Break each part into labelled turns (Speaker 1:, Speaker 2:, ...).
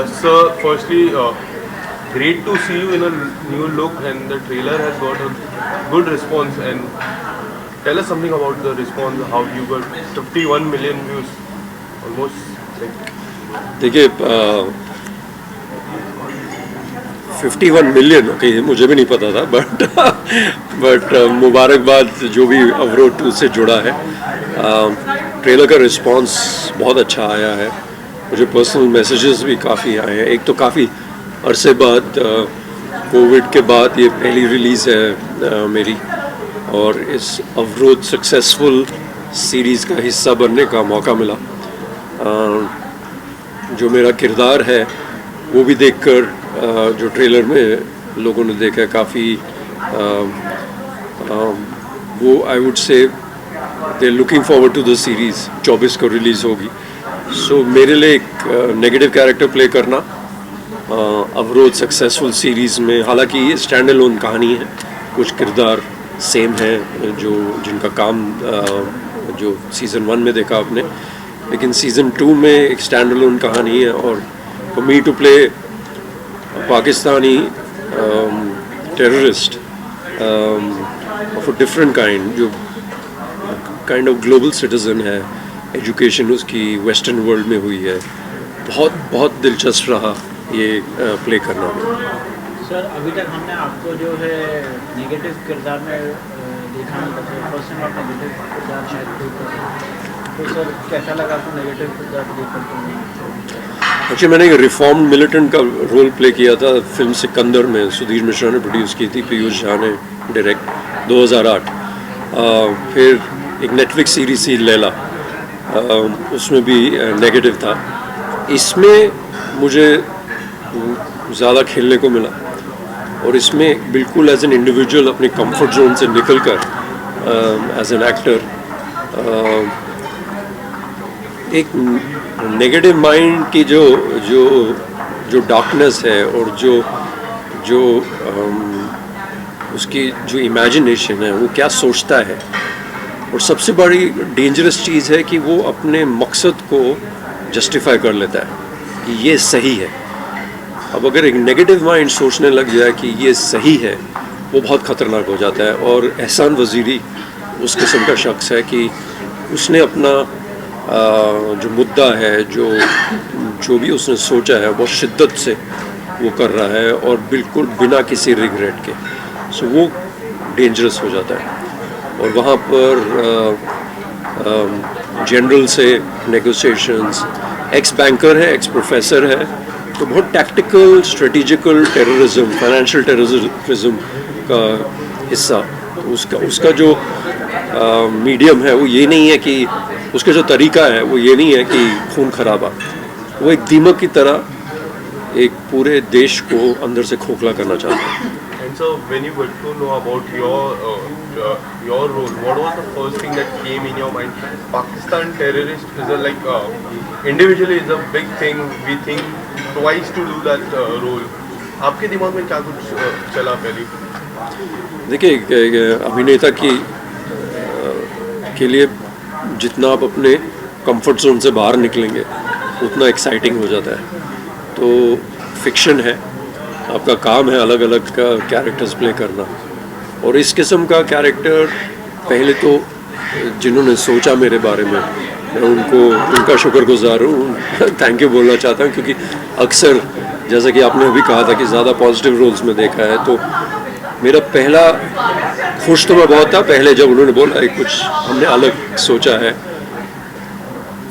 Speaker 1: Sir, firstly, great to see you in a new look, and the trailer has got a good response. And tell us something about the response. How you got 51 million views, almost like.
Speaker 2: देखिए 51 million okay मुझे भी नहीं पता था but मुबारकबाद जो भी अवरोध 2 से जुड़ा है। ट्रेलर का रिस्पांस बहुत अच्छा आया है। मुझे पर्सनल मैसेजेस भी काफ़ी आए हैं। एक तो काफ़ी अरसे बाद कोविड के बाद ये पहली रिलीज़ है मेरी, और इस अवरोध सक्सेसफुल सीरीज़ का हिस्सा बनने का मौका मिला। जो मेरा किरदार है वो भी देखकर जो ट्रेलर में लोगों ने देखा काफ़ी वो I would say they looking forward to the series 24 को रिलीज़ होगी। सो मेरे लिए एक नेगेटिव कैरेक्टर प्ले करना अवरोध सक्सेसफुल सीरीज़ में, हालांकि ये स्टैंड अलोन कहानी है, कुछ किरदार सेम हैं जो जिनका काम जो सीज़न 1 में देखा आपने, लेकिन सीज़न 2 में एक स्टैंड अलोन कहानी है। और for me to play Pakistani terrorist of a different kind, जो काइंड ऑफ ग्लोबल सिटीज़न है, एजुकेशन उसकी वेस्टर्न वर्ल्ड में हुई है, बहुत बहुत दिलचस्प रहा ये प्ले करना।
Speaker 3: सर, अभी तक हमने आपको जो है नेगेटिव किरदार में देखा नहीं था, फर्स्ट टाइम आप नेगेटिव किरदार शायद प्ले कर रहे हैं, तो सर कैसा लगा आपको नेगेटिव किरदार प्ले करते?
Speaker 2: एक्चुअली मैंने एक रिफॉर्म मिलिटेंट का रोल प्ले किया था फिल्म सिकंदर में, सुधीर मिश्रा ने प्रोड्यूस की थी, पीयूष झा ने डायरेक्ट 2008। फिर एक नेटफ्लिक्स सीरीज थी लैला, उसमें भी नेगेटिव था। इसमें मुझे ज़्यादा खेलने को मिला, और इसमें बिल्कुल एज एन इंडिविजुअल अपने कंफर्ट जोन से निकल कर एज एन एक्टर एक नेगेटिव माइंड की जो जो जो डार्कनेस है, और जो उसकी जो इमेजिनेशन है वो क्या सोचता है, और सबसे बड़ी डेंजरस चीज़ है कि वो अपने मकसद को जस्टिफाई कर लेता है कि ये सही है। अब अगर एक नेगेटिव माइंड सोचने लग जाए कि ये सही है, वो बहुत ख़तरनाक हो जाता है। और एहसान वज़ीरी उस किस्म का शख्स है कि उसने अपना जो मुद्दा है, जो भी उसने सोचा है, बहुत शिद्दत से वो कर रहा है, और बिल्कुल बिना किसी रिग्रेट के। सो वो डेंजरस हो जाता है। और वहाँ पर जनरल से नेगोशिएशंस, एक्स बैंकर है, एक्स प्रोफेसर है, तो बहुत tactical strategical terrorism, financial terrorism का हिस्सा। तो उसका जो मीडियम है वो ये नहीं है कि, उसका जो तरीका है वो ये नहीं है कि खून खराबा, वो एक दीमक की तरह एक पूरे देश को अंदर से खोखला करना चाहता है।
Speaker 1: And so, when you got to know about your role, what was the first thing that came in your mind? Pakistan terrorist is individually is a big thing. We think twice to do that role. आपके दिमाग में क्या कुछ चला पहले?
Speaker 2: देखिए, अभिनेता के लिए जितना आप अपने कंफर्ट जोन से बाहर निकलेंगे उतना एक्साइटिंग हो जाता है। तो फिक्शन है, आपका काम है अलग अलग का कैरेक्टर्स प्ले करना, और इस किस्म का कैरेक्टर पहले तो जिन्होंने सोचा मेरे बारे में, मैं उनका शुक्रगुजार हूँ, थैंक यू बोलना चाहता हूँ, क्योंकि अक्सर जैसा कि आपने अभी कहा था कि ज़्यादा पॉजिटिव रोल्स में देखा है, तो मेरा पहला खुश तो मैं बहुत था पहले जब उन्होंने बोला कुछ हमने अलग सोचा है।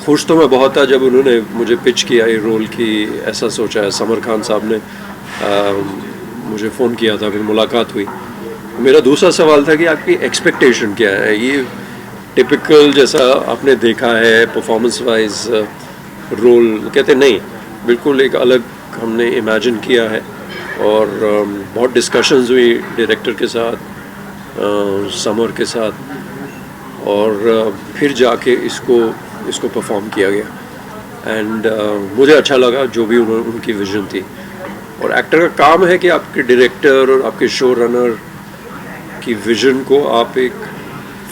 Speaker 2: खुश तो मैं बहुत था जब उन्होंने मुझे पिच किया ये रोल की ऐसा सोचा है। समर खान साहब ने मुझे फ़ोन किया था, फिर मुलाकात हुई। मेरा दूसरा सवाल था कि आपकी एक्सपेक्टेशन क्या है, ये टिपिकल जैसा आपने देखा है परफॉर्मेंस वाइज रोल? कहते नहीं, बिल्कुल एक अलग हमने इमेजिन किया है, और बहुत डिस्कशंस हुई डायरेक्टर के साथ, समर के साथ, और फिर जाके इसको परफॉर्म किया गया। एंड मुझे अच्छा लगा जो भी उनकी विजन थी। और एक्टर का काम है कि आपके डायरेक्टर और आपके शो रनर की विजन को आप एक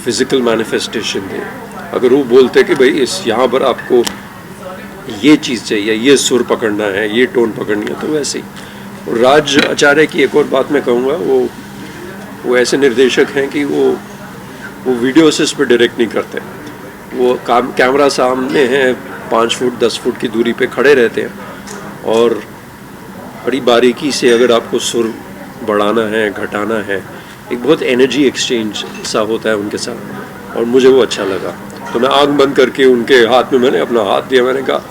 Speaker 2: फ़िज़िकल मैनिफेस्टेशन दें। अगर वो बोलते कि भाई यहाँ पर आपको ये चीज़ चाहिए, ये सुर पकड़ना है, ये टोन पकड़नी है, तो वैसे ही। और राज आचार्य की एक और बात मैं कहूँगा, वो ऐसे निर्देशक हैं कि वो वीडियो असिस्ट पे डायरेक्ट नहीं करते। वो कैमरा सामने है, 5 फुट 10 फुट की दूरी पे खड़े रहते हैं और बड़ी बारीकी से अगर आपको सुर बढ़ाना है, घटाना है, एक बहुत एनर्जी एक्सचेंज सा होता है उनके साथ, और मुझे वो अच्छा लगा। तो मैं आंख बंद करके उनके हाथ में मैंने अपना हाथ दिया, मैंने कहा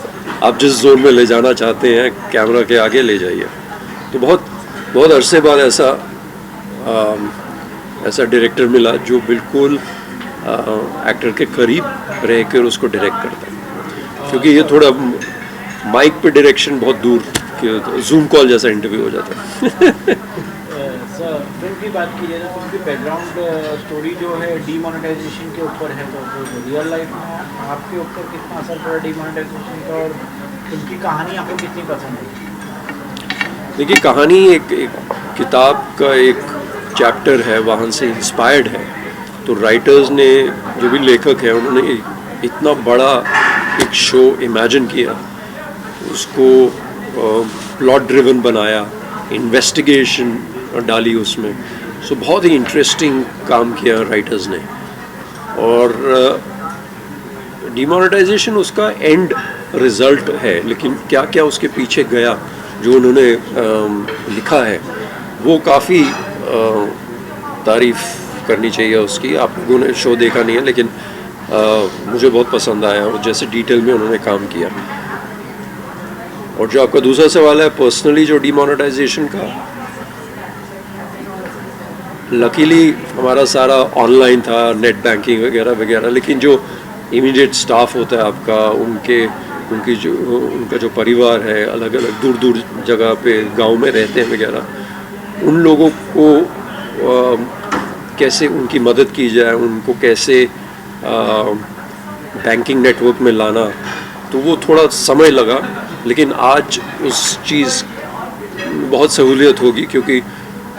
Speaker 2: आप जिस जोन में ले जाना चाहते हैं कैमरा के आगे ले जाइए। तो बहुत अरसे बाद ऐसा डायरेक्टर मिला जो बिल्कुल एक्टर के करीब रह कर उसको डायरेक्ट करता है, क्योंकि ये थोड़ा माइक पे डायरेक्शन बहुत दूर, जूम कॉल जैसा इंटरव्यू हो जाता है।
Speaker 3: सर फिल्म की बात की जाए तो फिल्म की बैकग्राउंड स्टोरी जो है डीमोनेटाइजेशन के ऊपर है, तो रियल लाइफ में आपके ऊपर कितना असर पड़ा डीमोनेटाइजेशन का, और फिल्म की कहानी आपको कितनी पसंद है?
Speaker 2: देखिए, कहानी एक किताब का एक चैप्टर है, वहाँ से इंस्पायर्ड है। तो राइटर्स ने, जो भी लेखक है, उन्होंने इतना बड़ा एक शो इमेजिन किया, उसको प्लॉट ड्रिवन बनाया, इन्वेस्टिगेशन डाली उसमें। सो बहुत ही इंटरेस्टिंग काम किया राइटर्स ने। और डिमोनेटाइजेशन उसका एंड रिजल्ट है, लेकिन क्या क्या उसके पीछे गया जो उन्होंने लिखा है, वो काफ़ी तारीफ़ करनी चाहिए उसकी। आप लोगों ने शो देखा नहीं है, लेकिन मुझे बहुत पसंद आया, और जैसे डिटेल में उन्होंने काम किया। और जो आपका दूसरा सवाल है, पर्सनली जो डिमोनेटाइजेशन का, लकीली हमारा सारा ऑनलाइन था, नेट बैंकिंग वगैरह वगैरह, लेकिन जो इमीडिएट स्टाफ होता है आपका, उनका जो परिवार है, अलग अलग दूर दूर जगह पे गांव में रहते हैं वगैरह, उन लोगों को कैसे उनकी मदद की जाए, उनको कैसे बैंकिंग नेटवर्क में लाना, तो वो थोड़ा समय लगा। लेकिन आज उस चीज़ बहुत सहूलियत होगी, क्योंकि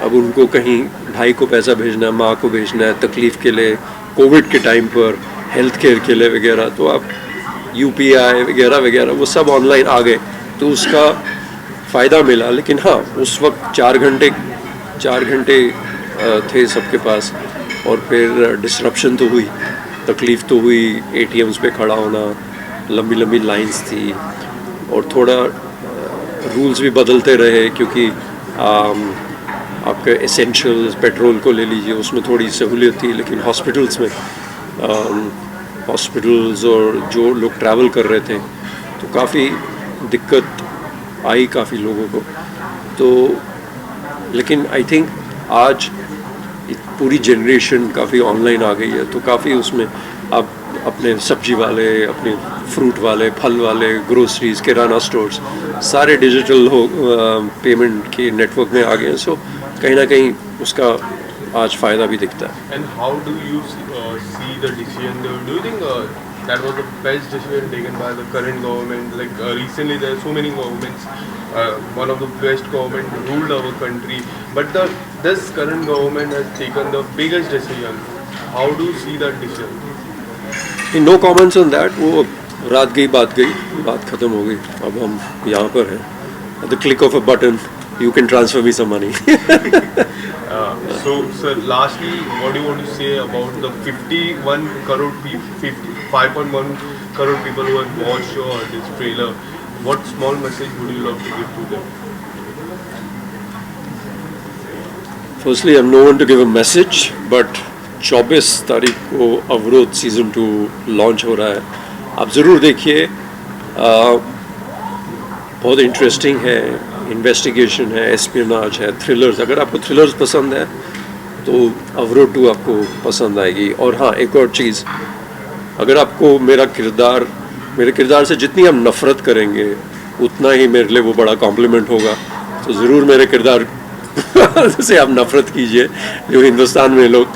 Speaker 2: अब उनको कहीं भाई को पैसा भेजना है, माँ को भेजना है तकलीफ़ के लिए, कोविड के टाइम पर हेल्थ केयर के लिए वगैरह, तो आप UPI वगैरह वगैरह वो सब ऑनलाइन आ गए, तो उसका फ़ायदा मिला। लेकिन हाँ, उस वक्त 4 घंटे थे सबके पास, और फिर डिसरप्शन तो हुई, तकलीफ़ तो हुई, ATMs पे खड़ा होना, लंबी लंबी लाइंस थी, और थोड़ा रूल्स भी बदलते रहे, क्योंकि आपके एसेंशियल्स, पेट्रोल को ले लीजिए, उसमें थोड़ी सहूलियत थी। लेकिन हॉस्पिटल्स में हॉस्पिटल्स और जो लोग ट्रैवल कर रहे थे, तो काफ़ी दिक्कत आई काफ़ी लोगों को। तो लेकिन आई थिंक आज पूरी जनरेशन काफ़ी ऑनलाइन आ गई है, तो काफ़ी उसमें आप अपने सब्जी वाले, अपने फ्रूट वाले, फल वाले, ग्रोसरीज, किराना स्टोर्स सारे डिजिटल पेमेंट के नेटवर्क में आ गए हैं। सो कहीं ना कहीं उसका आज फ़ायदा भी दिखता है।
Speaker 1: And how do you see the decision? Do you think that was the best decision taken by the current government? Like recently, there are so many governments. One of the best government ruled our country, but this current government has taken the biggest decision. How do you see that decision?
Speaker 2: No comments on that. वो रात गई, बात ख़त्म हो गई। अब हम यहाँ पर हैं, at the click of a button you can transfer me some money.
Speaker 1: So, sir, lastly, what do you want to say about the 51 crore people, 5.1 crore people who have watched this trailer? What small message would you love to give to them?
Speaker 2: Firstly, I'm no one to give a message, but 24 तारीख को अवरोध season 2 launch हो रहा है। आप ज़रूर देखिए, बहुत इंटरेस्टिंग है, इन्वेस्टिगेशन है, एस्पियोनाज है, थ्रिलर्स। अगर आपको थ्रिलर्स पसंद है तो अवरोध 2 आपको पसंद आएगी। और हाँ, एक और चीज़, अगर आपको मेरे किरदार से जितनी हम नफ़रत करेंगे, उतना ही मेरे लिए वो बड़ा कॉम्प्लीमेंट होगा। तो ज़रूर मेरे किरदार से आप नफ़रत कीजिए, जो हिंदुस्तान में लोग,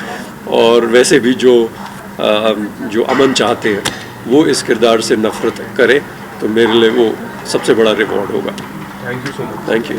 Speaker 2: और वैसे भी जो अमन चाहते हैं, वो इस किरदार से नफ़रत करें, तो मेरे लिए वो सबसे बड़ा रिवॉर्ड होगा।
Speaker 1: Thank you so much.
Speaker 2: Thank you.